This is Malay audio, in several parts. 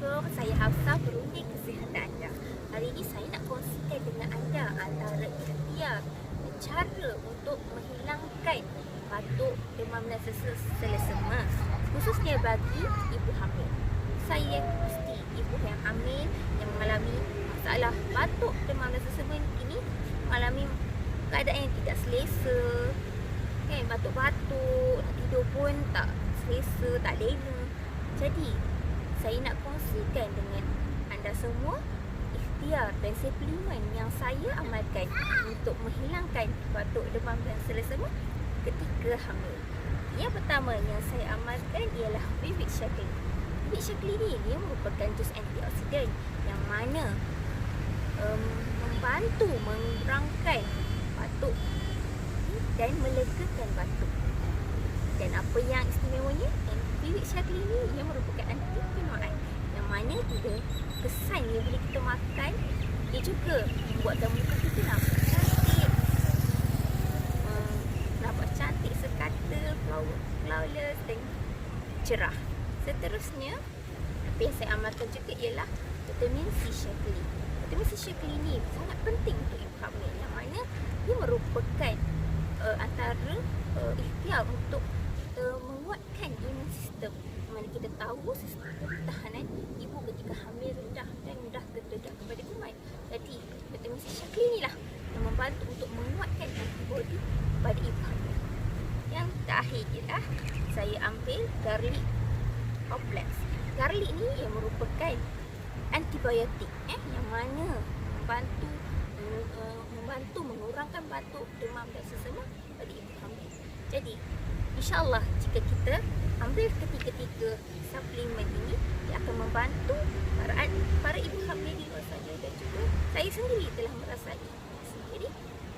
Assalamualaikum, saya Hafsah, berunding kesihatan anda. Hari ini saya nak kongsikan dengan anda antara ikhtiar cara untuk menghilangkan batuk, demam dan sesak selesema, khususnya bagi ibu hamil. Saya pasti ibu yang hamil yang mengalami masalah batuk, demam dan sesama ini mengalami keadaan yang tidak selesa, kan, batuk-batuk, nak tidur pun tak selesa, tak lena. Jadi saya nak kongsikan dengan anda semua ikhtiar dan suplemen yang saya amalkan untuk menghilangkan batuk, demam dan selesema ketika hamil. Yang pertama yang saya amalkan ialah Vivit Shaklee. Vivit Shaklee ni dia merupakan jus antioksidan yang mana membantu mengurangkan batuk dan melegakan batuk. Dan apa yang istimewanya, Vivit Shaklee ni ia merupakan anti-penoid yang mana dia kesan ni bila kita makan, dia juga membuatkan muka kita nampak cantik, sekata, flawless dan cerah. Seterusnya, apa yang saya amalkan juga ialah vitamin C Shaklee. Vitamin C Shaklee ni sangat penting untuk ibu hamil yang mana dia merupakan antara ikhtiar untuk menguatkan imun sistem. Mana kita tahu sistem pertahanan ibu ketika hamil rendah dan mudah terdedah kepada kuman. Jadi vitamin C Shaklee ni lah yang membantu untuk menguatkan antibodi pada ibu hamil. Yang terakhir ialah saya ambil garlic complex. Garlic ni yang merupakan antibiotik yang mana membantu mengurangkan batuk, demam dan sesama pada ibu hamil. Jadi insya-Allah jika kita ambil ketiga-tiga suplemen ini, dia akan membantu para ibu hamil di luar sana dan juga saya sendiri telah merasai sendiri,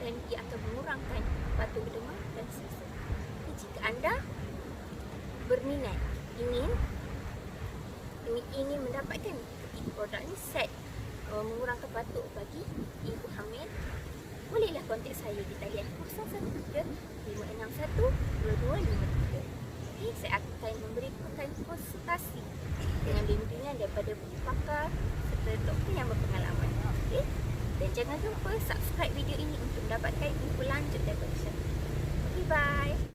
dan dia akan mengurangkan batuk, demam dan sesama. Jika anda berminat ingin mendapatkan ketiga produk ini set mengurangkan batuk bagi ibu hamil, bolehlah kontak saya di talian 013-561-2253. Okay, saya akan memberikan konsultasi dengan bimbingan daripada pakar serta doktor yang berpengalaman. Okay? Dan jangan lupa subscribe video ini untuk mendapatkan info lanjut daripada saya. Okay, bye.